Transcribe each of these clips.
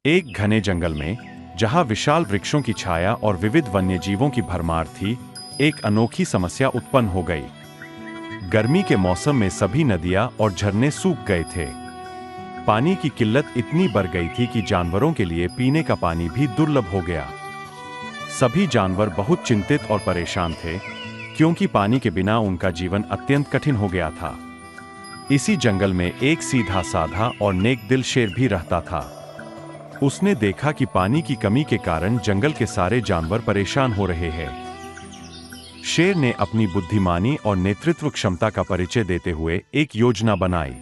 एक घने जंगल में, जहां विशाल वृक्षों की छाया और विविध वन्य जीवों की भरमार थी, एक अनोखी समस्या उत्पन्न हो गई। गर्मी के मौसम में सभी नदियां और झरने सूख गए थे। पानी की किल्लत इतनी बढ़ गई थी कि जानवरों के लिए पीने का पानी भी दुर्लभ हो गया। सभी जानवर बहुत चिंतित और परेशान थे, क्योंकि पानी के बिना उनका जीवन अत्यंत कठिन हो गया था। इसी जंगल में एक सीधा साधा और नेक दिल शेर भी रहता था। उसने देखा कि पानी की कमी के कारण जंगल के सारे जानवर परेशान हो रहे हैं। शेर ने अपनी बुद्धिमानी और नेतृत्व क्षमता का परिचय देते हुए एक योजना बनाई।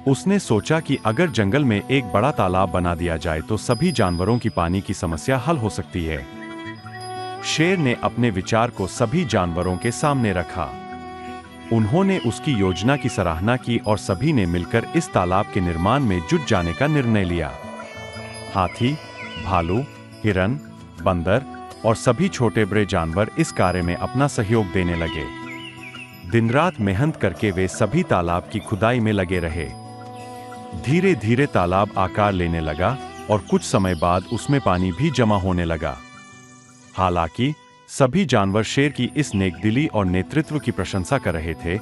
उसने सोचा कि अगर जंगल में एक बड़ा तालाब बना दिया जाए तो सभी जानवरों की पानी की समस्या हल हो सकती है। शेर ने अपने विचार को सभी जानवरों के सामने रखा। उन्होंने उसकी योजना की सराहना की और सभी ने मिलकर इस तालाब के निर्माण में जुट जाने का निर्णय लिया। हाथी, भालू, हिरन, बंदर और सभी छोटे बड़े जानवर इस कार्य में अपना सहयोग देने लगे। दिन रात मेहनत करके वे सभी तालाब की खुदाई में लगे रहे। धीरे धीरे तालाब आकार लेने लगा और कुछ समय बाद उसमें पानी भी जमा होने लगा। हालांकि सभी जानवर शेर की इस नेकदिली और नेतृत्व की प्रशंसा कर रहे थे,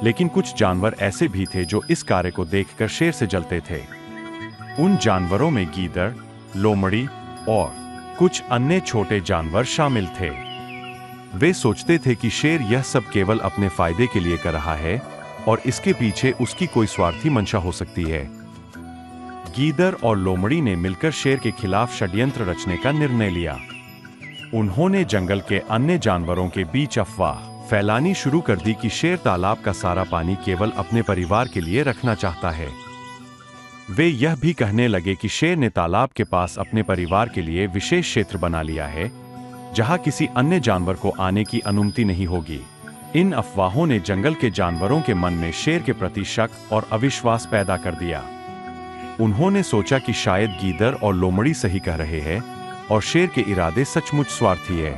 लेकिन कुछ जानवर ऐसे भी थे जो इस कार्य को देखकर शेर से जलते थे। उन जानवरों में गीदड़, लोमड़ी और कुछ अन्य छोटे जानवर शामिल थे। वे सोचते थे कि शेर यह सब केवल अपने फायदे के लिए कर रहा है और इसके पीछे उसकी कोई स्वार्थी मंशा हो सकती है। गीदड़ और लोमड़ी ने मिलकर शेर के खिलाफ षड्यंत्र रचने का निर्णय लिया। उन्होंने जंगल के अन्य जानवरों के बीच अफवाह फैलानी शुरू कर दी कि शेर तालाब का सारा पानी केवल अपने परिवार के लिए रखना चाहता है। वे यह भी कहने लगे कि शेर ने तालाब के पास अपने परिवार के लिए विशेष क्षेत्र बना लिया है, जहां किसी अन्य जानवर को आने की अनुमति नहीं होगी। इन अफवाहों ने जंगल के जानवरों के मन में शेर के प्रति शक और अविश्वास पैदा कर दिया। उन्होंने सोचा कि शायद गीदड़ और लोमड़ी सही कह रहे हैं और शेर के इरादे सचमुच स्वार्थी है।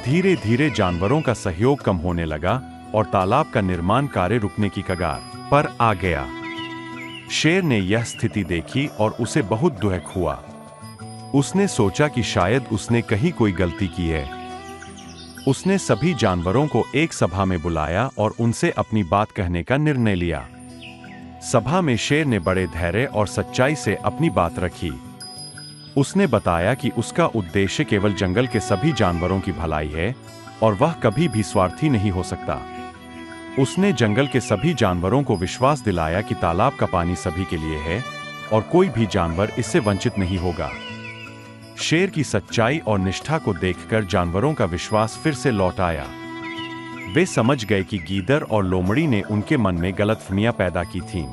धीरे धीरे जानवरों का सहयोग कम होने लगा और तालाब का निर्माण कार्य रुकने की कगार पर आ गया। शेर ने यह स्थिति देखी और उसे बहुत दुख हुआ। उसने सोचा कि शायद उसने कहीं कोई गलती की है। उसने सभी जानवरों को एक सभा में बुलाया और उनसे अपनी बात कहने का निर्णय लिया। सभा में शेर ने बड़े धैर्य और सच्चाई से अपनी बात रखी। उसने बताया कि उसका उद्देश्य केवल जंगल के सभी जानवरों की भलाई है और वह कभी भी स्वार्थी नहीं हो सकता। उसने जंगल के सभी जानवरों को विश्वास दिलाया कि तालाब का पानी सभी के लिए है और कोई भी जानवर इससे वंचित नहीं होगा। शेर की सच्चाई और निष्ठा को देखकर जानवरों का विश्वास फिर से लौट आया। वे समझ गए कि गीदड़ और लोमड़ी ने उनके मन में गलतफहमियां पैदा की थीं।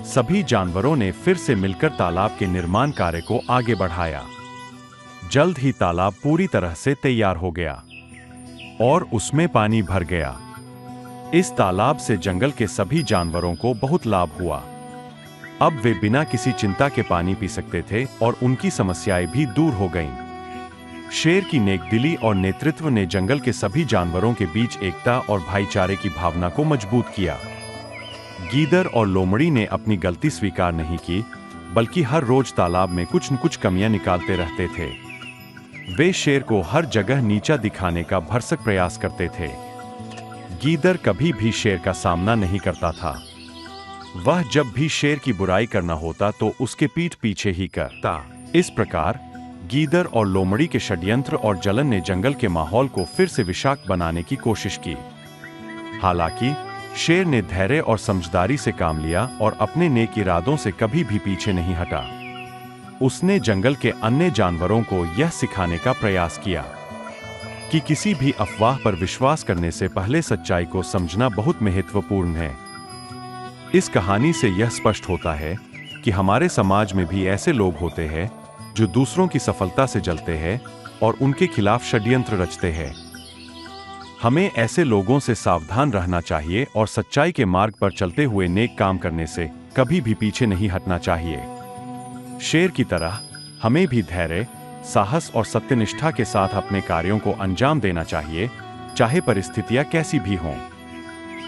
सभी जानवरों ने फिर से मिलकर तालाब के निर्माण कार्य को आगे बढ़ाया। जल्द ही तालाब पूरी तरह से तैयार हो गया और उसमें पानी भर गया। इस तालाब से जंगल के सभी जानवरों को बहुत लाभ हुआ। अब वे बिना किसी चिंता के पानी पी सकते थे और उनकी समस्याएं भी दूर हो गईं। शेर की नेकदिली और नेतृत्व ने जंगल के सभी जानवरों के बीच एकता और भाईचारे की भावना को मजबूत किया। गीदड़ और लोमड़ी ने अपनी गलती स्वीकार नहीं की, बल्कि हर रोज तालाब में कुछ न कुछ कमियां निकालते रहते थे। वे शेर को हर जगह नीचा दिखाने का भरसक प्रयास करते थे। गीदड़ कभी भी शेर का सामना नहीं करता था। वह जब भी शेर की बुराई करना होता तो उसके पीठ पीछे ही करता। इस प्रकार गीदड़ और लोमड़ी के षड्यंत्र और जलन ने जंगल के माहौल को फिर से विषाक्त बनाने की कोशिश की। हालांकि शेर ने धैर्य और समझदारी से काम लिया और अपने नेक इरादों से कभी भी पीछे नहीं हटा। उसने जंगल के अन्य जानवरों को यह सिखाने का प्रयास किया कि किसी भी अफवाह पर विश्वास करने से पहले सच्चाई को समझना बहुत महत्वपूर्ण है। इस कहानी से यह स्पष्ट होता है कि हमारे समाज में भी ऐसे लोग होते हैं जो दूसरों की सफलता से जलते हैं और उनके खिलाफ षड्यंत्र रचते हैं। हमें ऐसे लोगों से सावधान रहना चाहिए और सच्चाई के मार्ग पर चलते हुए नेक काम करने से कभी भी पीछे नहीं हटना चाहिए। शेर की तरह हमें भी धैर्य, साहस और सत्यनिष्ठा के साथ अपने कार्यों को अंजाम देना चाहिए, चाहे परिस्थितियां कैसी भी हों।